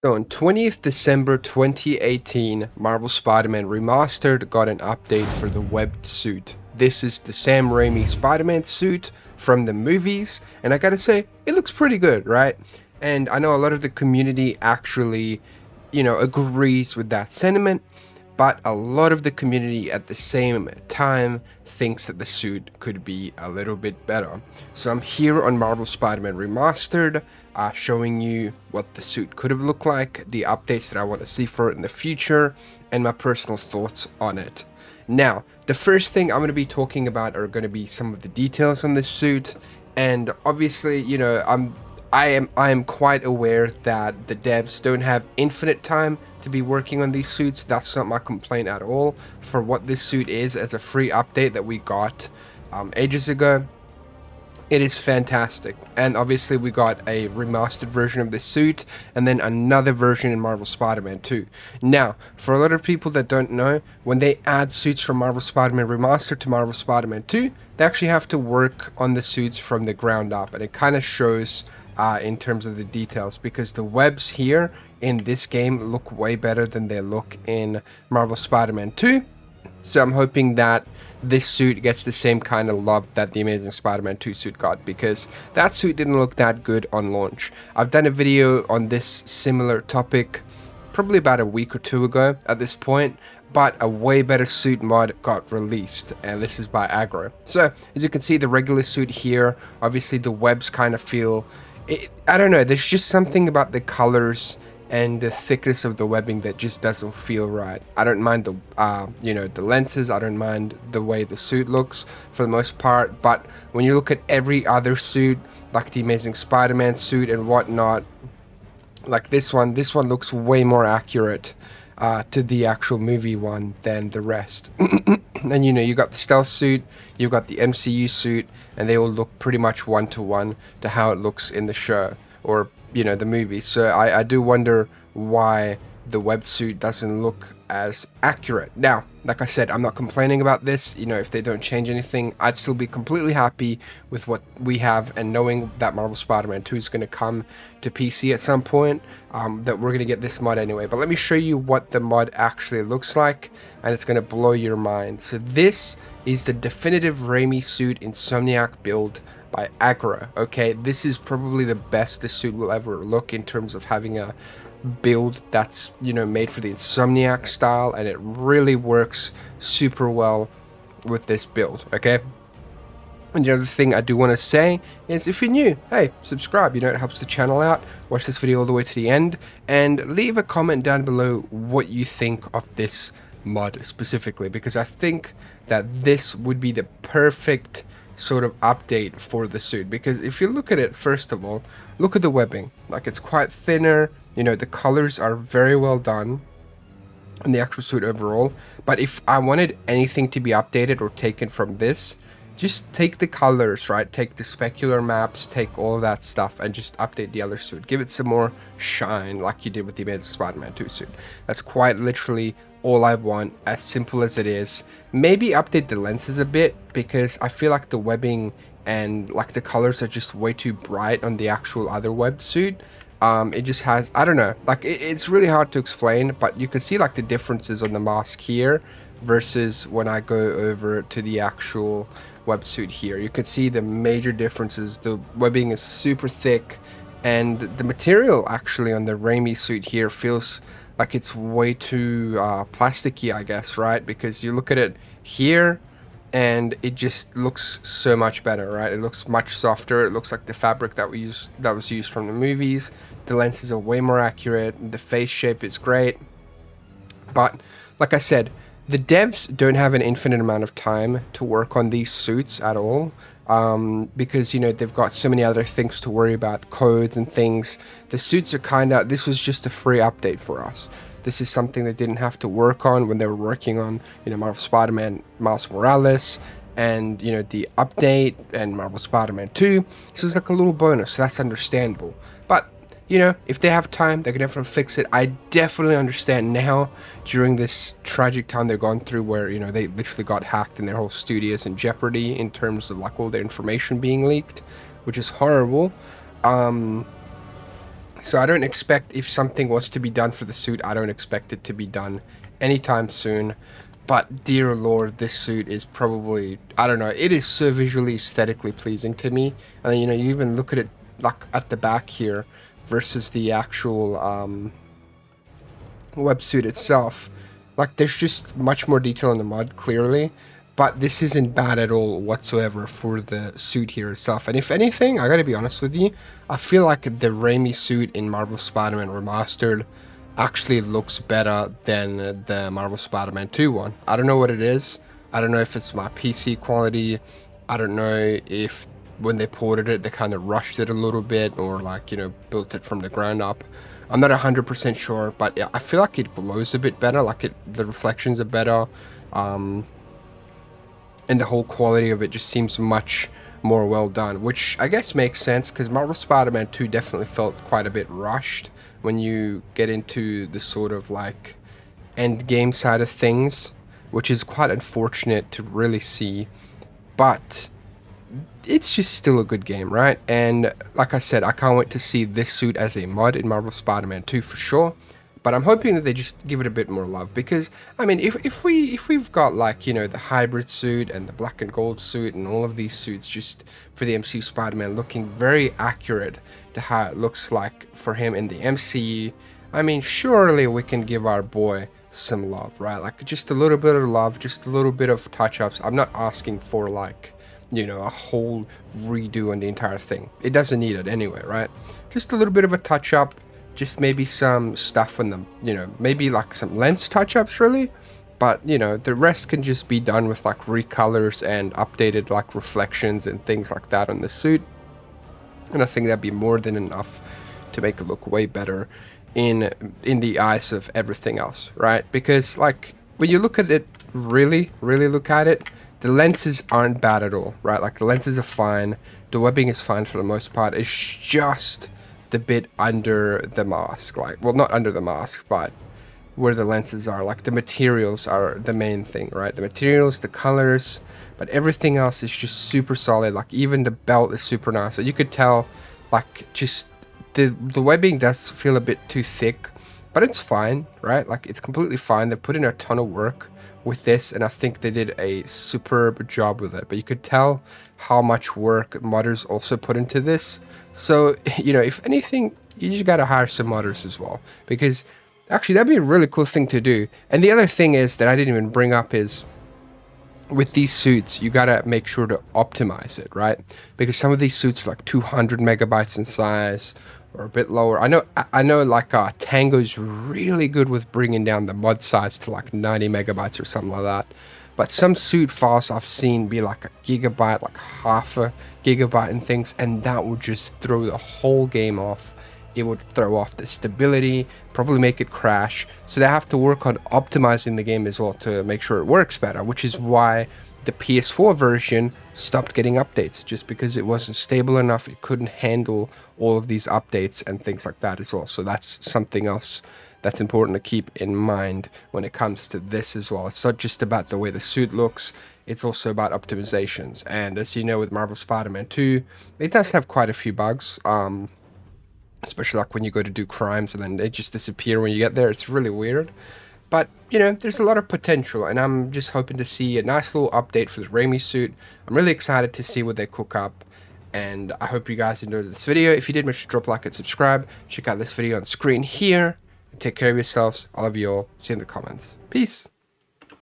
So on 20th December 2018, Marvel Spider-Man Remastered got an update for the webbed suit. This is the Sam Raimi Spider-Man suit from the movies, and I gotta say, it looks pretty good, right? And I know a lot of the community actually, agrees with that sentiment, but a lot of the community at the same time thinks that the suit could be a little bit better. So I'm here on Marvel Spider-Man Remastered, showing you what the suit could have looked like, the updates that I want to see for it in the future, and my personal thoughts on it. Now, the first thing I'm going to be talking about are going to be some of the details on this suit, and obviously, I am quite aware that the devs don't have infinite time to be working on these suits. That's not my complaint at all. For what this suit is as a free update that we got ages ago, it is fantastic. And obviously we got a remastered version of this suit and then another version in Marvel Spider-Man 2. Now, for a lot of people that don't know, when they add suits from Marvel Spider-Man Remastered to Marvel Spider-Man 2, they actually have to work on the suits from the ground up, and it kind of shows in terms of the details, because the webs here in this game look way better than they look in Marvel Spider-Man 2. So I'm hoping that this suit gets the same kind of love that the Amazing Spider-Man 2 suit got, because that suit didn't look that good on launch. I've done a video on this similar topic probably about a week or two ago at this point, but a way better suit mod got released, and this is by Aggro. So as you can see, the regular suit here, obviously the webs kind of feel, I don't know, there's just something about the colors and the thickness of the webbing that just doesn't feel right. I don't mind the the lenses, I don't mind the way the suit looks for the most part, but when you look at every other suit, like the Amazing Spider-Man suit and whatnot, like this one looks way more accurate to the actual movie one than the rest. And you got the stealth suit, you've got the MCU suit, and they all look pretty much one-to-one to how it looks in the show, or the movie. So I do wonder why the web suit doesn't look as accurate. Now, like I said, I'm not complaining about this. If they don't change anything, I'd still be completely happy with what we have, and knowing that Marvel Spider-Man 2 is going to come to PC at some point, that we're going to get this mod anyway. But let me show you what the mod actually looks like, and it's going to blow your mind. So this is the definitive RAIMI suit Insomniac build by Aggro. Okay, this is probably the best this suit will ever look in terms of having a build that's made for the Insomniac style, and it really works super well with this build. Okay, and the other thing I do want to say is, if you're new, hey, subscribe. It helps the channel out. Watch this video all the way to the end, and leave a comment down below what you think of this mod specifically, because I think that this would be the perfect sort of update for the suit. Because if you look at it, first of all, look at the webbing. Like, it's quite thinner, the colors are very well done in the actual suit overall. But if I wanted anything to be updated or taken from this, just take the colors, right? Take the specular maps, take all of that stuff, and just update the other suit. Give it some more shine, like you did with the Amazing Spider-Man 2 suit. That's quite literally all I want, as simple as it is. Maybe update the lenses a bit, because I feel like the webbing and like the colors are just way too bright on the actual other web suit. It just has, I don't know, like it's really hard to explain, but you can see like the differences on the mask here versus when I go over to the actual websuit here. You can see the major differences. The webbing is super thick, and the material actually on the RAIMI suit here feels like it's way too plasticky, I guess, right? Because you look at it here and it just looks so much better, right? It looks much softer. It looks like the fabric that was used from the movies. The lenses are way more accurate. The face shape is great. But like I said, the devs don't have an infinite amount of time to work on these suits at all, because they've got so many other things to worry about, codes and things. The suits are this was just a free update for us. This is something they didn't have to work on when they were working on Marvel Spider-Man Miles Morales, and the update, and Marvel Spider-Man 2. So it's like a little bonus, so that's understandable. But if they have time, they can definitely fix it. I definitely understand now, during this tragic time they're going through, where they literally got hacked and their whole studio's in jeopardy in terms of like all their information being leaked, which is horrible. So I don't expect, if something was to be done for the suit, I don't expect it to be done anytime soon. But dear lord, this suit is probably, I don't know, it is so visually aesthetically pleasing to me. And you know, you even look at it like at the back here versus the actual websuit itself. Like there's just much more detail in the mod, clearly. But this isn't bad at all whatsoever for the suit here itself. And if anything, I gotta be honest with you, I feel like the RAIMI suit in Marvel Spider-Man Remastered actually looks better than the Marvel Spider-Man 2 one. I don't know what it is. I don't know if it's my PC quality. I don't know if when they ported it, they kind of rushed it a little bit, or like, you know, built it from the ground up. I'm not 100% sure, but I feel like it glows a bit better. Like the reflections are better. And the whole quality of it just seems much more well done, which I guess makes sense because Marvel Spider-Man 2 definitely felt quite a bit rushed when you get into the sort of like end game side of things, which is quite unfortunate to really see, but it's just still a good game, right? And like I said, I can't wait to see this suit as a mod in Marvel Spider-Man 2 for sure. But I'm hoping that they just give it a bit more love, because I mean, if we've got, like, you know, the hybrid suit and the black and gold suit and all of these suits just for the MCU Spider-Man looking very accurate to how it looks like for him in the MCU, I mean, surely we can give our boy some love, right? Like just a little bit of love, just a little bit of touch-ups. I'm not asking for, like, you know, a whole redo on the entire thing. It doesn't need it anyway, right? Just a little bit of a touch-up. Just maybe some stuff on them, you know, maybe like some lens touch-ups really, but you know, the rest can just be done with like recolors and updated like reflections and things like that on the suit. And I think that'd be more than enough to make it look way better in the eyes of everything else, right? Because like when you look at it, really look at it, the lenses aren't bad at all, right? Like the lenses are fine, the webbing is fine for the most part. It's just the bit under the mask, like, well, not under the mask, but where the lenses are, like the materials are the main thing, right? The materials, the colors, but everything else is just super solid. Like even the belt is super nice. So you could tell, like, just the webbing does feel a bit too thick, but it's fine, right? Like it's completely fine. They put in a ton of work with this, and I think they did a superb job with it. But you could tell how much work modders also put into this. So, you know, if anything, you just gotta hire some modders as well, because actually that'd be a really cool thing to do. And the other thing is that I didn't even bring up is, with these suits, you gotta make sure to optimize it, right? Because some of these suits are like 200 megabytes in size, or a bit lower. I know like Tango's really good with bringing down the mod size to like 90 megabytes or something like that. But some suit files I've seen be like a gigabyte, like half a gigabyte and things, and that would just throw the whole game off. It would throw off the stability, probably make it crash. So they have to work on optimizing the game as well to make sure it works better, which is why the PS4 version stopped getting updates, just because it wasn't stable enough. It couldn't handle all of these updates and things like that as well. So that's something else that's important to keep in mind when it comes to this as well. It's not just about the way the suit looks, it's also about optimizations. And as you know, with Marvel Spider-Man 2, it does have quite a few bugs, especially like when you go to do crimes and then they just disappear when you get there. It's really weird. But, you know, there's a lot of potential, and I'm just hoping to see a nice little update for the RAIMI suit. I'm really excited to see what they cook up, and I hope you guys enjoyed this video. If you did, make sure to drop a like and subscribe. Check out this video on screen here. Take care of yourselves. I love you all. See you in the comments. Peace.